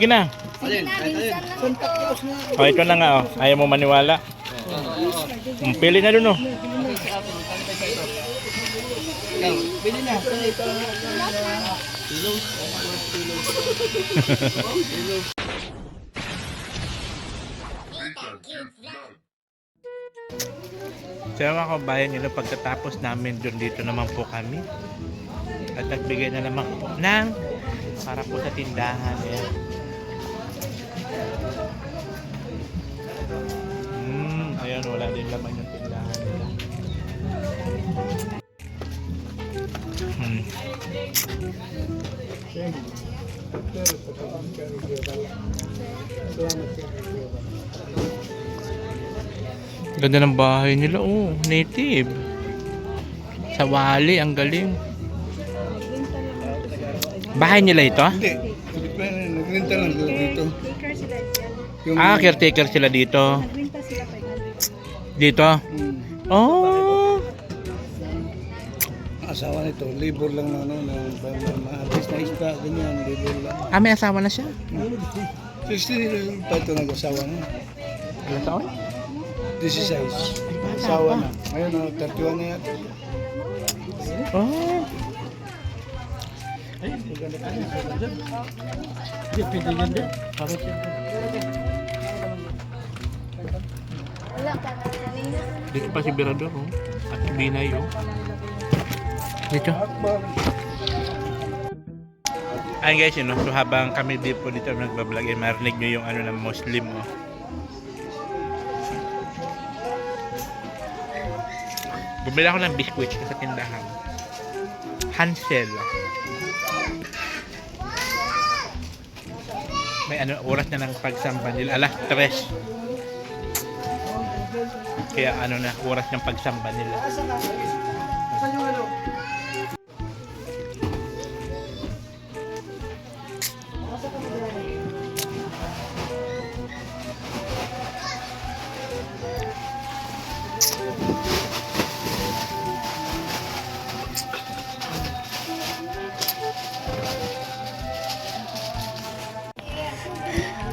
Sige na. Oh, ito na nga oh. Ayaw mo maniwala. Pili na dun oh. Bili na. So mga kabayan nyo, pagkatapos namin dun dito naman po kami. At nagbigay na naman po ng para po sa tindahan. Ayan. Ayan, wala din laman yung tindahan nila. Ganda ng bahay nila, oh, native. Sa wali, ang galing. Bahay nila ito? Hindi. Nagrenta lang sila dito. Caretaker sila dito. Nagrenta sila 500. Dito? Oh. Asawa nito, labor lang na artist na isda, ganyan, labor lang. May asawa na siya. 60 pa ito nag-asawa na. Ilang taon? 16. Asawa na. Ngayon, 31 na yan. Oh. Dito pa si Birador, oh. At si Binay, oh. Dito. Ayun guys, yun, no? So habang kami dito nagbablog, marinig nyo yung ano ng Muslim, oh. Bumili ako ng biscuits sa tindahan. Hansel. May ano, oras na ng pagsamba nila. 3. Kaya ano na, oras ng pagsamba nila.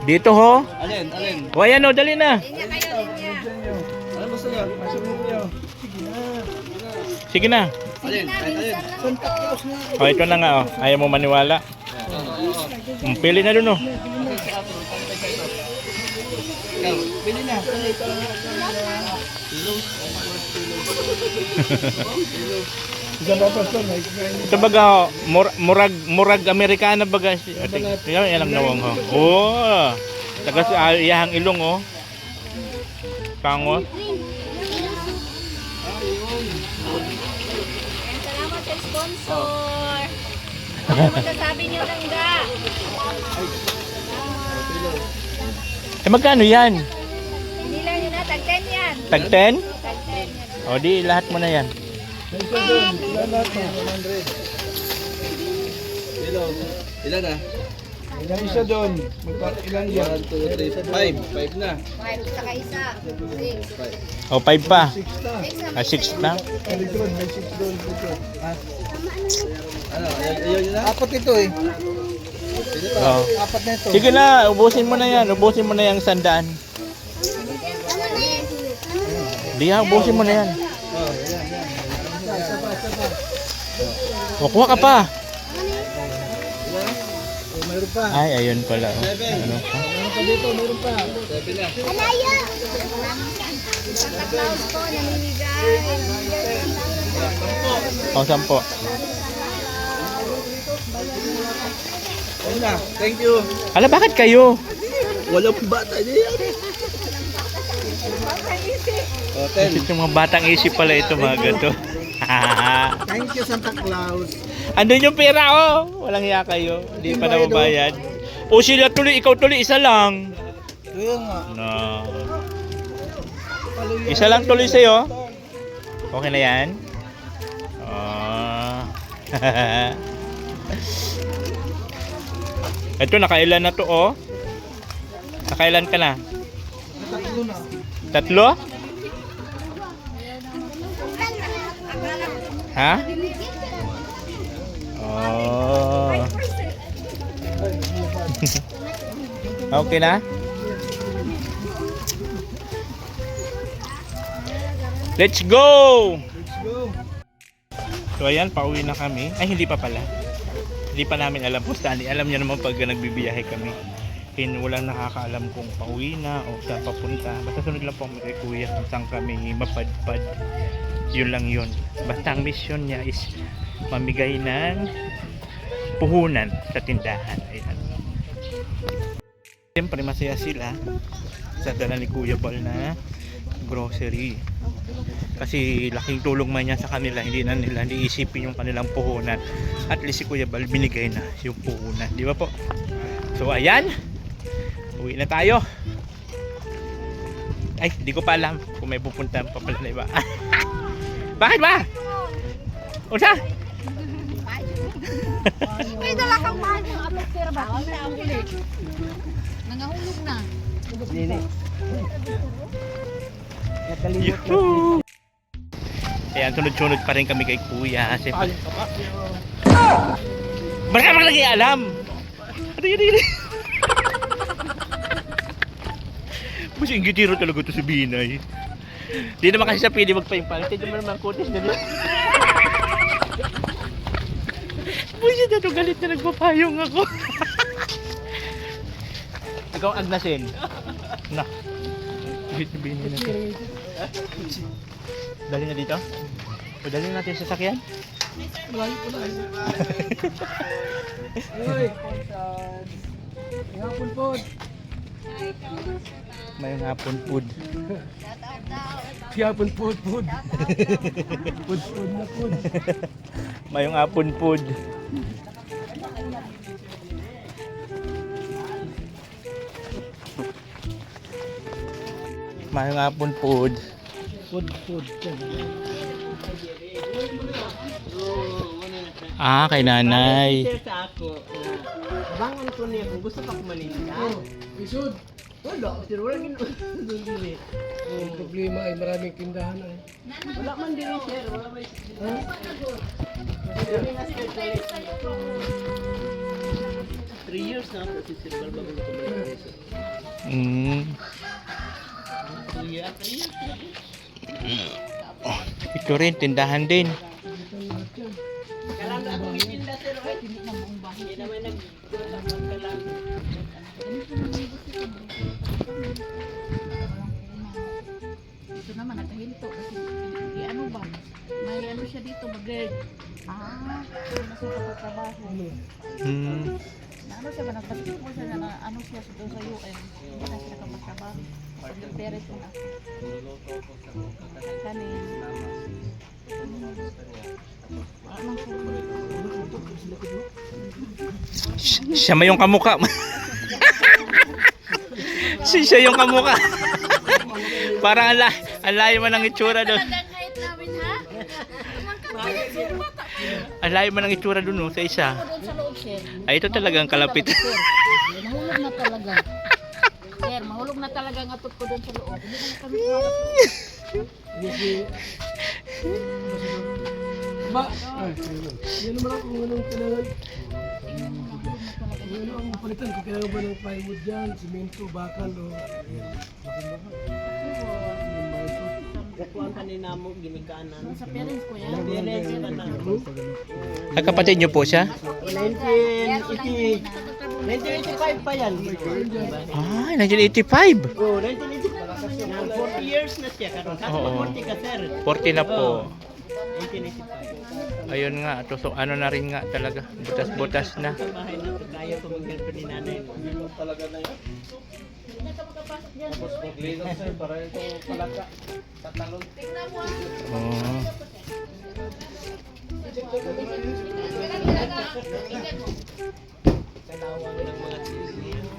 Dito ho. Alin? O ayan o, dali na. Ano gusto niyo? Masunin niyo. Sige na. Alin? O ito na nga o. Ayaw mo maniwala. Pili na dun o. Bili na. Ito baga ho, murag Amerikana baga. Yan ang nawang ho. Oh. Taga sa iyahang ilong o. Kango. Salamat sa sponsor. Ano masasabi niyo lang ga? Magkano yan? Hindi lang yun na, tag 10 yan. Tag 10? Tag 10 yan. O di lahat mo na yan. Isa doon. Ilan lahat mo? 100. Ilan na? Ilan isa doon? Ilan yan? 1, 2, 3, 5. 5 na. 5 saka isa. 6. O 5 pa. 6 6 na. 6 na. Likod, may 6 doon. Ano? Ayaw nyo na? Apat ito eh. Oh. Apat na ito. Sige na, ubusin mo na yan. Ubusin mo na yung 100. Di ha, ubusin mo na yan. O, kuha ka pa. Mayroon pa. Ay, ayun pala. Oh. Ano pa? Mayroon pa dito, mayroon pa. Alaya! Santa Claus po, namimigay. O, 10. Ayun na, thank you. Ala, bakit kayo? Walang bata niya. Oh, 10. Yung mga batang isip pala ito, mga ganito. Thank you, Santa Claus. Andun yung pera, oh. Walang hiya kayo. Hindi pa nababayad. O sila tuloy, ikaw tuloy, isa lang. Kaya nga. No. Isa lang tuloy sa'yo. Okay na yan? Oh. Ito, nakailan na to, oh. Nakailan ka na? Tatlo na. 3? Ha? Oh. Okay na? Let's go! Let's go. So ayan, pauwi na kami. Ay, hindi pa pala. Hindi pa namin alam po saan. Alam niyo naman pag nagbibiyahe kami. Walang nakakaalam kung pauwi na o saan papunta. Basta sunod lang po kami kay kuya kung saan kami mapadpad. Yun lang yun. Basta ang mission niya is mamigay ng puhunan sa tindahan. Ayan. Siyempre masaya sila sa dala ni Kuya Bal na grocery. Kasi laking tulong man yan sa kanila. Hindi na nila iisipin yung kanilang puhunan. At least si Kuya Bal binigay na yung puhunan. Di ba po? So ayan. Uwi na tayo. Ay, di ko pa alam kung may pupuntahan pa pala na iba. Bakit ba? Unsa? May dala kang mahal ng apok pero ba? Nangahulog na. Yuhuu! Ayan, sunod-sunod pa rin kami kay Kuya. Baka lagi alam! Ano. Mas ingitiro talaga ito si Binay. Di naman kasi siya pwede magpa-impal. Tignan mo naman kutis na doon. Busi na ito, galit na nagpapayong ako. Ikaw ang agnasin. Na. Galit na Binay na ito. Dali na dito? O dali natin sa sasakyan? Wala ko na. Uy. Ngapon po. Mayong hapon food. Ngapon po. Food na food. Mayong hapon food. Mayong hapon food. Food. Ah, kay nanay. Sa ako, bangan ko niya kung gusto pa kumalita. Isod. Wala, sir, wala ginagawa. Ang problema ay maraming tindahan ay. Wala man din sir, wala man. Ha? 3 years na ako si Sir Balba ko kumalita. Kuya, 3 years na. Oh, ito rin, tindahan din. Kalang ako itinda sir, ay hindi na buong bahay. Hindi naman nag-kalang. Ito naman, nakahinto. Kasi, ano ba? May ano siya dito, mag-guard. Ah, ano na siya kapagtrabaho. Ano siya ba? Nagpatid mo siya na ano siya doon sa UN. Hindi na siya kapagtrabaho. Pag-peret mo na. Kanin. Siya may yung kamuka. Siya yung kamuka. Parang ang layo man ng itsura doon. Talagang height namin, ha? Ang layo man ng itsura doon no, sa isa. Doon sa loob, sir. Ay, ito talagang kalapit. Mahulog na talaga. Sir, mahulog na talaga ang atot ko doon sa loob. Hindi na kami Ba? Ay, yan naman ako kung anong kailangan. Ano ang palitan ko? Kailangan ba ng plywood dyan, simento, bakal o... Kukuhan ka ni Namo, ginikanan. sa parents ko yan. Parents ka na. Ang kapatid niyo po siya? 1985 pa yan. Ah, 1985. Oh, 1985. 40 years na siya karon. Oo. 40 ka sir. 40 na po. 1985. Ayun nga, so ano na rin nga talaga. Butas-butas na. Sa bahay na ito, kaya ko mag-help ni nanay. Talaga na yan. Tapos mag-lino sir, para ito palaka. Tatalon. Oh.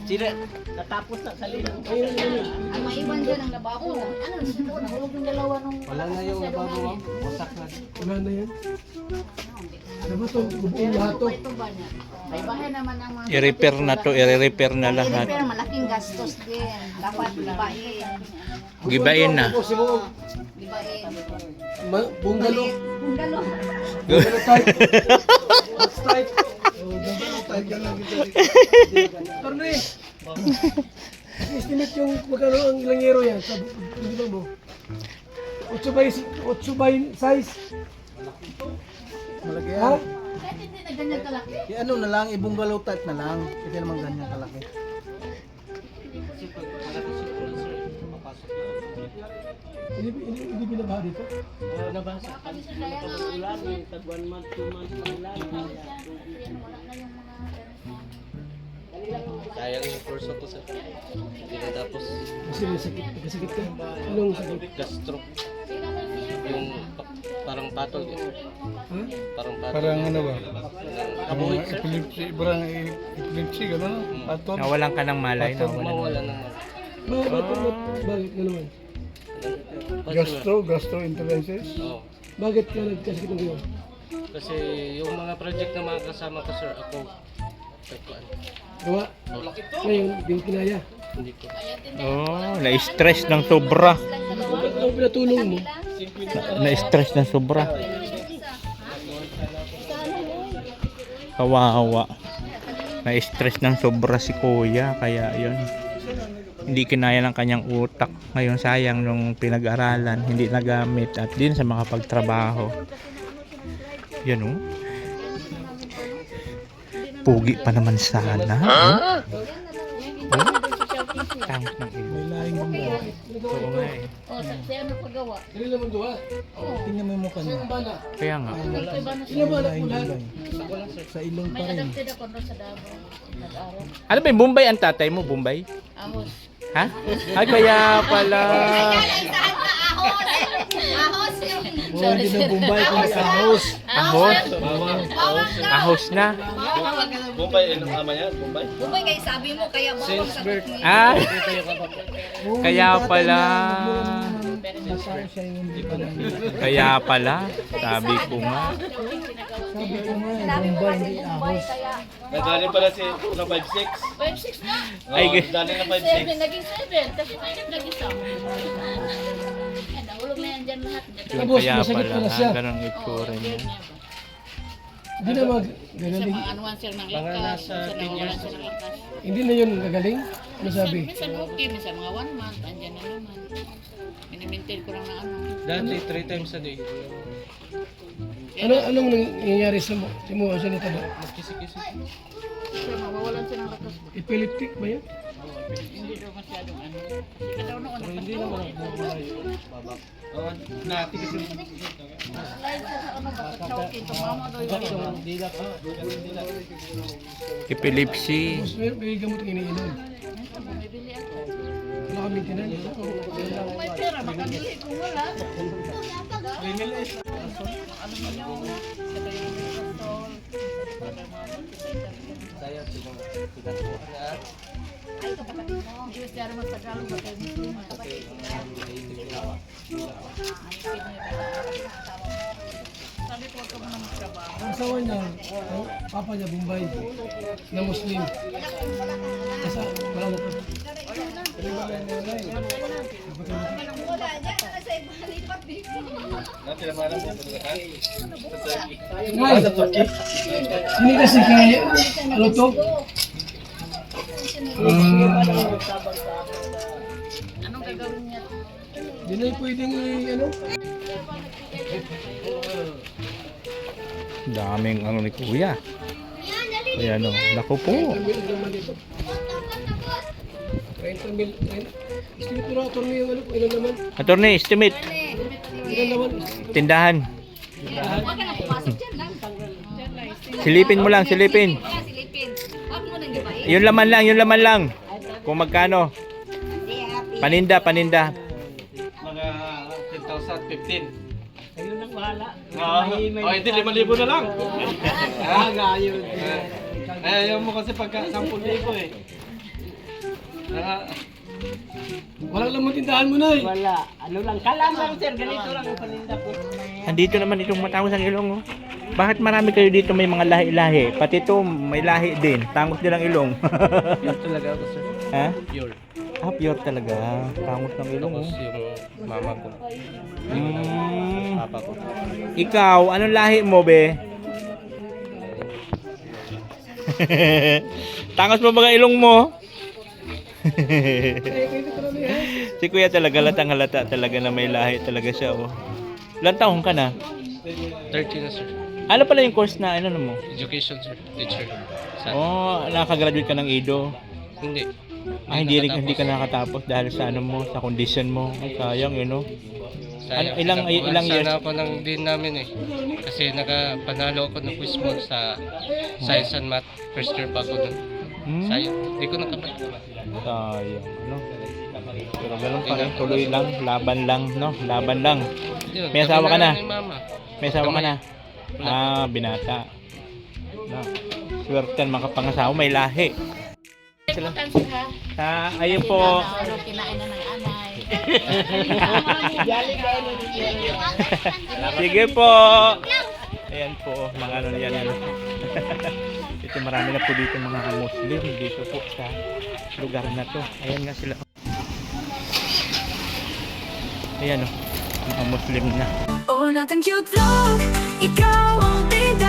Sila, natapos na sa lino. Ang maiwan dyan ang lababo. Ano, nahulog yung dalawa nung... Wala na yung lababo, wasak na. Wala na yan. Ano ba ito? Buong lahat to. Ito ba niya? May bahay naman ang mga... I-repair na to, i-repair na lahat. I-repair, malaking gastos din. Dapat libain. Gibain na. Tapos mo, Libain. bungalow. Bungalo. Bungalow type. What's type? Oh, bungalow type yan lang ito. Torne, Estimate yung magkano ang ilang euro yan sa di ba mo? 8 by size. Malaki Ha? yan. Kahit hindi na ganyan kalaki. Ano na lang, ibungalow type na lang. Kasi naman ganyan kalaki. Hindi binabaha dito? Baka kami sa kaya nga. Ulan, tag 1 month, 2 months na ulan. Wala na yung mga Sayang yung kurso ko sa hindi na tapos Kasi may sakit. Nagkasakit ka. Anong sakit? gastro. Yung parang patol yun. Ha? Parang patol. Parang ano ba? Kabuhit, sir. Epilepsy, parang epilepsy, gano'n? Atot? Nawalan ka ng malay. Patol, Nawalan. mawala ng Bakit na naman? Gastroenteritis? Oo. Bakit ka nagkasakit ng gano'n? Kasi yung mga project na mga kasama ko, sir, ako tagpuan. Gawa? Ngayon, yung kinaya. Hindi ko. Oh, na-stress ng sobra. Anong pinatulong mo? Na-stress ng sobra. Kawawa. Na-stress ng sobra si kuya. Kaya yun. Hindi kinaya ng kanyang utak. Ngayon sayang nung pinag-aralan. Hindi nagamit. At din sa makapagtrabaho. Yan oh. Pugi pa naman sana. Oh? Tangos ng ilo. Oo nga eh. Oh, sa ano paggawa? Dali naman gawa. Tingnan mo yung mukha niya. Ang bana. Kaya nga. Ito ba na Sino ba anak mo lahat? Sa ilong may adapted ako doon sa Davao. Nag-aral. Ano ba yung Bombay ang tatay mo? Bombay? Ahos. Ha? Ay kaya pala. Ahos yung... Oh, hindi na Bombay kung sa house. Ahos? Ahos na. Bombay, ano ama yan? Bombay? Bumay kayo sabi mo, kaya bawal sa Ah, kaya pala. Kaya pala. Sabi ko nga. Bombay, hindi ahos. Nagaling pala si 5'6". 5'6 na. Ay, Galing na 7, naging 7. Kasi may nag-isa. Yan, nahulog na yan dyan lahat. Tapos, Kaya masakit pala. pala siya. Ganang itsura niya. Hindi na Sa gagaling. mga anuan sir ng lakas. Minsan nawawalan sir ng lakas. Hindi na yun gagaling. Ano sabi? Minsan okay, minsan mga 1 month. Andyan na naman. Minimaintain ko lang na ano. Dati 3 times a day. Anong nangyayari sa mo? Si mo, ang salita ba? Kisi-kisi. Sir, mawawalan siya ng lakas. Epileptic ba yan? Hindi daw masyadong ano. Kasi daw noon. Hindi naman ako Oo, nati kasi. Slide siya sa ano ba? Sa choking. Tumama daw yung Dila pa. Epilepsy. Tapos may gamot ang iniinom. bumibili ako. Wala kami tinan. Kung may pera, makabili. Kung wala, ano mo yung saka yung Microsoft, saka yung mga motivator. Saya pinatuwa na. Ay, kapatid mo. Hindi ko siya naman sa Tagalog, baka yung Muslim. Kapatid mo. Sabi ko, huwag ka muna magtrabaho. Ang asawa niya, ang papa niya, Bombay, na Muslim. Kasi wala na po. Nati naman alam mo Ay, hindi kasi kay, ano to? Anong gagawin niya? Hindi na pwedeng ano? Daming ano ni kuya. Kaya ano. Naku po. 30 naman dito. 30 mil. Estimate mo yung ano, ilan naman? Attorney, estimate. Ilan naman? Tindahan. Huwag ka na pumasok dyan lang. Silipin mo lang, silipin. Kaya silipin. Huwag mo nang gibain. Yung laman lang, yung laman lang. Kung magkano. Paninda, paninda. mga 10,000, 15. Ayun lang wala. Oh, hindi 5,000 na lang. Ayun. Ayaw mo kasi pagka 10,000 eh. Walang laman tindahan mo na eh. Andito naman itong matangos ang ilong. Oh. Bakit marami kayo dito may mga lahi-lahi? Pati ito may lahi din. Tangos din ang ilong. Yun talaga ako sir. Ha? Pure. Ah, pure talaga. Tangos ng ilong. Tapos Oh. yung mama ko, papa ko. Ikaw, anong lahi mo, be? Tangos mo ba ang ilong mo? Si kuya talaga halata talaga na may lahi talaga siya. Oh. Ilang taong ka na? 30 na, sir. Ano pala yung course na ano mo? Education, sir. Teacher. Oh, nakaka-graduate ka ng EDO. Hindi. Hindi ka nakatapos dahil sa ano mo, sa condition mo. Ay, sayang yun, no? Sayang. Ilang years? Sana ako ng din namin eh. Kasi nakapanalo ako ng quiz mo sa Science and Math. First year pa ako dun. Sayang. Hindi ko nakabalik. Sayang, no? Pero ganun pa rin, tuloy lang, laban lang, no? Laban lang. Yun, May asawa ka na? kami ni Mama. May asawa ka na? Ah, binata. No. Swerte makapangasawa, may lahi. Iputan siya. Ayun po. Kinain na ng anay. Sige po. Ayan po, mga ano yan. Ano. Ito marami na po dito mga Muslim dito po sa lugar na to. Ayan nga sila. Ayan o, mga Muslim na. Oh, nothing cute vlog. Ikaw ang bida.